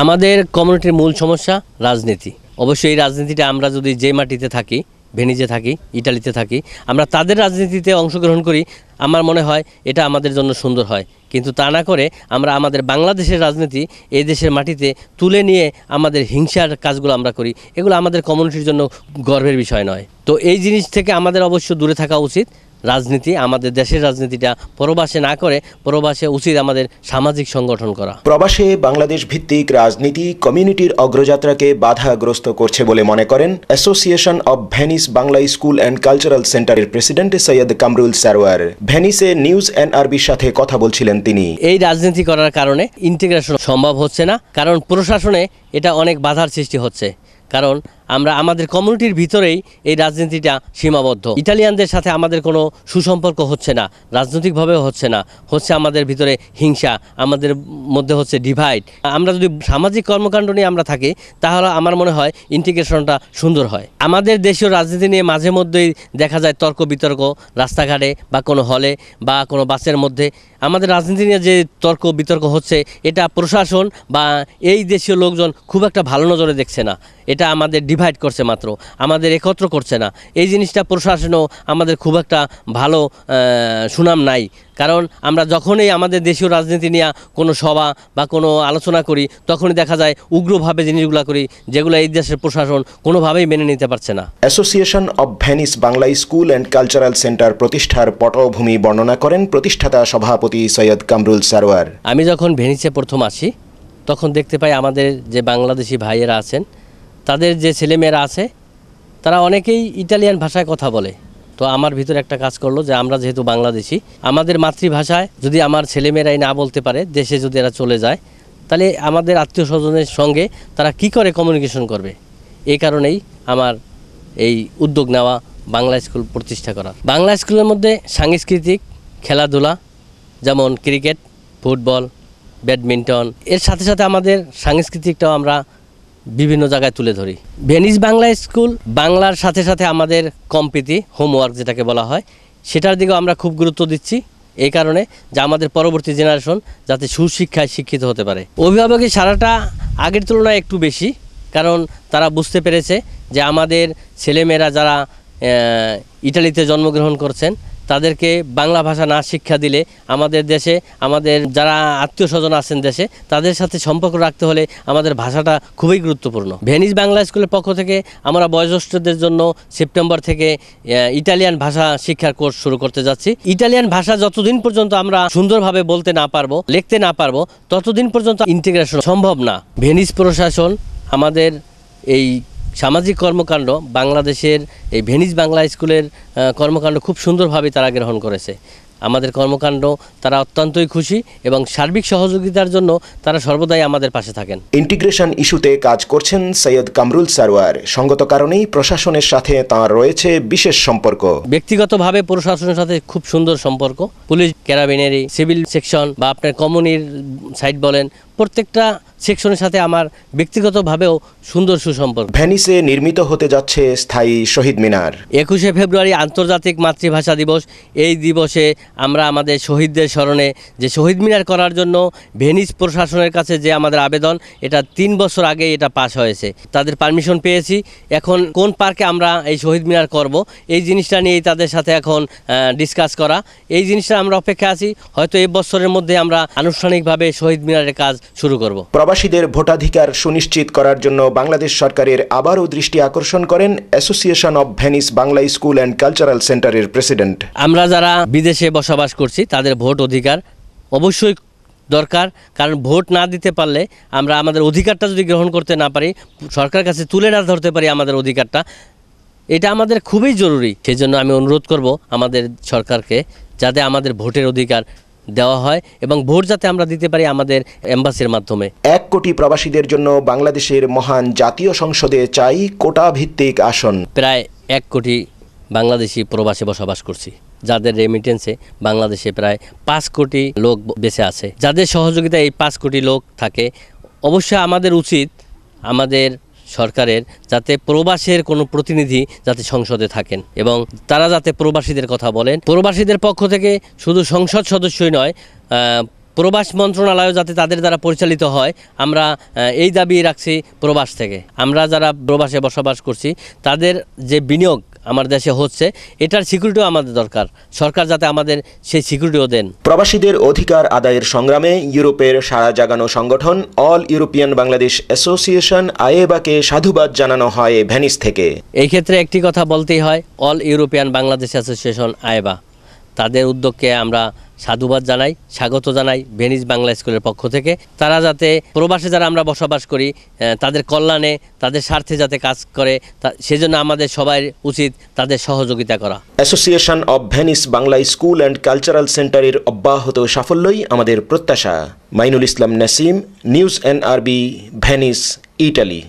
আমাদের কমিউনিটির মূল সমস্যা রাজনীতি। অবশ্যই এই রাজনীতিটা আমরা যদি যে মাটিতে থাকি, ভেনিজে থাকি, ইটালিতে থাকি, আমরা তাদের রাজনীতিতে অংশগ্রহণ করি, আমার মনে হয় এটা আমাদের জন্য সুন্দর হয়। কিন্তু তা না করে আমরা আমাদের বাংলাদেশের রাজনীতি এই দেশের মাটিতে তুলে নিয়ে আমাদের হিংসার কাজগুলো আমরা করি, এগুলো আমাদের কমিউনিটির জন্য গর্বের বিষয় নয়। তো এই জিনিস থেকে আমাদের অবশ্য দূরে থাকা উচিত। রাজনীতি, আমাদের দেশের রাজনীতিটা প্রবাসে না করে প্রবাসে উচিত আমাদের সামাজিক সংগঠন করা। প্রবাসে বাংলাদেশ ভিত্তিক রাজনীতি কমিউনিটির অগ্রযাত্রাকে বাধাগ্রস্ত করছে বলে মনে করেন association of Venice Bangla school and cultural সেন্টারের প্রেসিডেন্ট সৈয়দ কামরুল সারোয়ার। ভেনিসে নিউজ NRBর সাথে কথা বলছিলেন তিনি। এই রাজনীতি করার কারণে ইন্টিগ্রেশন সম্ভব হচ্ছে না, কারণ প্রশাসনে এটা অনেক বাধার সৃষ্টি হচ্ছে। কারণ আমরা আমাদের কমিউনিটির ভিতরেই এই রাজনীতিটা সীমাবদ্ধ। ইটালিয়ানদের সাথে আমাদের কোনো সুসম্পর্ক হচ্ছে না, রাজনৈতিকভাবেও হচ্ছে না, হচ্ছে আমাদের ভিতরে হিংসা, আমাদের মধ্যে হচ্ছে ডিভাইড। আমরা যদি সামাজিক কর্মকাণ্ড নিয়ে আমরা থাকি, তাহলে আমার মনে হয় ইন্টিগ্রেশনটা সুন্দর হয়। আমাদের দেশীয় রাজনীতি নিয়ে মাঝে মধ্যেই দেখা যায় তর্ক বিতর্ক রাস্তাঘাটে বা কোনো হলে বা কোনো বাসের মধ্যে। আমাদের রাজনীতি নিয়ে যে তর্ক বিতর্ক হচ্ছে, এটা প্রশাসন বা এই দেশীয় লোকজন খুব একটা ভালো নজরে দেখছে না। এটা আমাদের ডিভাইড করছে মাত্র, আমাদের একত্র করছে না। এই জিনিসটা প্রশাসনও আমাদের খুব একটা ভালো সুনাম নাই। কারণ আমরা যখনই আমাদের দেশীয় রাজনীতি নিয়ে কোনো সভা বা কোনো আলোচনা করি, তখনই দেখা যায় উগ্রভাবে জিনিসগুলো করি, যেগুলো এই দেশের প্রশাসন কোনোভাবেই মেনে নিতে পারছে না। Association of Venice Bangla school and cultural centre প্রতিষ্ঠার পটভূমি বর্ণনা করেন প্রতিষ্ঠাতা সভাপতি সৈয়দ কামরুল সারোয়ার। আমি যখন ভেনিসে প্রথম আসি, তখন দেখতে পাই আমাদের যে বাংলাদেশি ভাইয়েরা আছেন, তাদের যে ছেলেমেয়েরা আছে, তারা অনেকেই ইটালিয়ান ভাষায় কথা বলে। তো আমার ভিতরে একটা কাজ করলো যে আমরা যেহেতু বাংলাদেশি, আমাদের মাতৃভাষায় যদি আমার ছেলেমেয়েরাই না বলতে পারে, দেশে যদি এরা চলে যায়, তাহলে আমাদের আত্মীয় স্বজনের সঙ্গে তারা কি করে কমিউনিকেশন করবে। এই কারণেই আমার এই উদ্যোগ নেওয়া বাংলা স্কুল প্রতিষ্ঠা করা। বাংলা স্কুলের মধ্যে সাংস্কৃতিক খেলাধুলা, যেমন ক্রিকেট, ফুটবল, ব্যাডমিন্টন, এর সাথে সাথে আমাদের সাংস্কৃতিকটাও আমরা বিভিন্ন জায়গায় তুলে ধরি। ভেনিস বাংলা স্কুল বাংলার সাথে সাথে আমাদের কম্পিতি হোমওয়ার্ক যেটাকে বলা হয়, সেটার দিকেও আমরা খুব গুরুত্ব দিচ্ছি। এই কারণে যে আমাদের পরবর্তী জেনারেশন যাতে সুশিক্ষায় শিক্ষিত হতে পারে। অভিভাবকের সারাটা আগের তুলনায় একটু বেশি, কারণ তারা বুঝতে পেরেছে যে আমাদের ছেলেমেয়েরা যারা ইটালিতে জন্মগ্রহণ করছেন, তাদেরকে বাংলা ভাষা না শিক্ষা দিলে আমাদের দেশে আমাদের যারা আত্মীয় স্বজন আছেন দেশে, তাদের সাথে সম্পর্ক রাখতে হলে আমাদের ভাষাটা খুবই গুরুত্বপূর্ণ। ভেনিস বাংলা স্কুলের পক্ষ থেকে আমরা বয়োজ্যেষ্ঠদের জন্য সেপ্টেম্বর থেকে ইটালিয়ান ভাষা শিক্ষার কোর্স শুরু করতে যাচ্ছি। ইটালিয়ান ভাষা যতদিন পর্যন্ত আমরা সুন্দরভাবে বলতে না পারবো, লিখতে না পারবো, ততদিন পর্যন্ত ইন্টিগ্রেশন সম্ভব না। ভেনিস প্রশাসন আমাদের এই সামাজিক কর্মকাণ্ড, বাংলাদেশের এই ভেনিস বাংলা স্কুলের কর্মকাণ্ড খুব সুন্দরভাবে তারা গ্রহণ করেছে। আমাদের কর্মকাণ্ড তারা অত্যন্তই খুশি এবং সার্বিক সহযোগিতার জন্য তারা সর্বদাই আমাদের পাশে থাকেন। ইন্টিগ্রেশন ইস্যুতে কাজ করছেন সৈয়দ কামরুল সারোয়ার। সঙ্গত কারণেই প্রশাসনের সাথে তাঁর রয়েছে বিশেষ সম্পর্ক। ব্যক্তিগতভাবে প্রশাসনের সাথে খুব সুন্দর সম্পর্ক। পুলিশ, ক্যারাবিনারি, সিভিল সেকশন বা আপনার কমিউনির সাইড বলেন, প্রত্যেকটা সেকশনের সাথে আমার ব্যক্তিগতভাবেও সুন্দর সুসম্পর্ক। ভেনিসে নির্মিত হতে যাচ্ছে স্থায়ী শহীদ মিনার। 21শে ফেব্রুয়ারি আন্তর্জাতিক মাতৃভাষা দিবস। এই দিবসে আমরা আমাদের শহীদদের স্মরণে যে শহীদ মিনার করার জন্য ভেনিস প্রশাসনের কাছে যে আমাদের আবেদন, এটা 3 বছর আগে এটা পাস হয়েছে, তাদের পারমিশন পেয়েছি। এখন কোন পার্কে আমরা এই শহীদ মিনার করব, এই জিনিসটা নিয়েই তাদের সাথে এখন ডিসকাস করা। এই জিনিসটা আমরা অপেক্ষা আছি, হয়তো এই বছরের মধ্যে আমরা আনুষ্ঠানিকভাবে শহীদ মিনারের কাজ শুরু করব। প্রবাসীদের ভোটাধিকার সুনিশ্চিত করার জন্য বাংলাদেশ সরকারের আবারও দৃষ্টি আকর্ষণ করেন association of Venice Bangla school and cultural সেন্টারের প্রেসিডেন্ট। আমরা যারা বিদেশে বসবাস করছি, তাদের ভোট অধিকার অবশ্যই দরকার, কারণ ভোট না দিতে পারলে আমরা আমাদের অধিকারটা যদি গ্রহণ করতে না পারি, সরকারের কাছে তুলে না ধরতে পারি আমাদের অধিকারটা, এটা আমাদের খুবই জরুরি। সেই জন্য আমি অনুরোধ করব আমাদের সরকারকে যাতে আমাদের ভোটের অধিকার দেওয়া হয় এবং ভোট যাতে আমরা দিতে পারি আমাদের এম্বাসির মাধ্যমে। 1 কোটি প্রবাসীদের জন্য বাংলাদেশের মহান জাতীয় সংসদে চাই কোটা ভিত্তিক আসন। প্রায় 1 কোটি বাংলাদেশি প্রবাসে বসবাস করছি, যাদের রেমিটেন্সে বাংলাদেশে প্রায় 5 কোটি লোক বেঁচে আছে, যাদের সহযোগিতা এই 5 কোটি লোক থাকে। অবশ্যই আমাদের উচিত আমাদের সরকারের যাতে প্রবাসের কোনো প্রতিনিধি যাতে সংসদে থাকেন এবং তারা যাতে প্রবাসীদের কথা বলেন। প্রবাসীদের পক্ষ থেকে শুধু সংসদ সদস্যই নয়, প্রবাস মন্ত্রণালয় যাতে তাদের দ্বারা পরিচালিত হয়, আমরা এই দাবি রাখছি প্রবাস থেকে। আমরা যারা প্রবাসে বসবাস করছি তাদের যে বিনিয়োগ আমার দেশে হচ্ছে, এটার সিকিউরিটিও আমাদের দরকার। সরকার যাতে আমাদের সেই সিকিউরিটিও দেন। প্রবাসীদের অধিকার আদায়ের সংগ্রামে ইউরোপের সাড়া জাগানো সংগঠন অল ইউরোপিয়ান বাংলাদেশ অ্যাসোসিয়েশন আয়েবাকে সাধুবাদ জানানো হয় ভেনিস থেকে। এই ক্ষেত্রে একটি কথা বলতেই হয়, অল ইউরোপিয়ান বাংলাদেশ অ্যাসোসিয়েশন আয়েবা, তাদের উদ্যোগকে আমরা সাধুবাদ জানাই, স্বাগত জানাই ভেনিস বাংলা স্কুলের পক্ষ থেকে। তারা যাতে প্রবাসে যারা আমরা বসবাস করি তাদের কল্যাণে, তাদের স্বার্থে যাতে কাজ করে, সেজন্য আমাদের সবাই উচিত তাদের সহযোগিতা করা। Association of Venice Bangla school and cultural সেন্টারের অব্যাহত সাফল্যই আমাদের প্রত্যাশা। Mainul Islam Nasim, news NRB, Venice, Italy.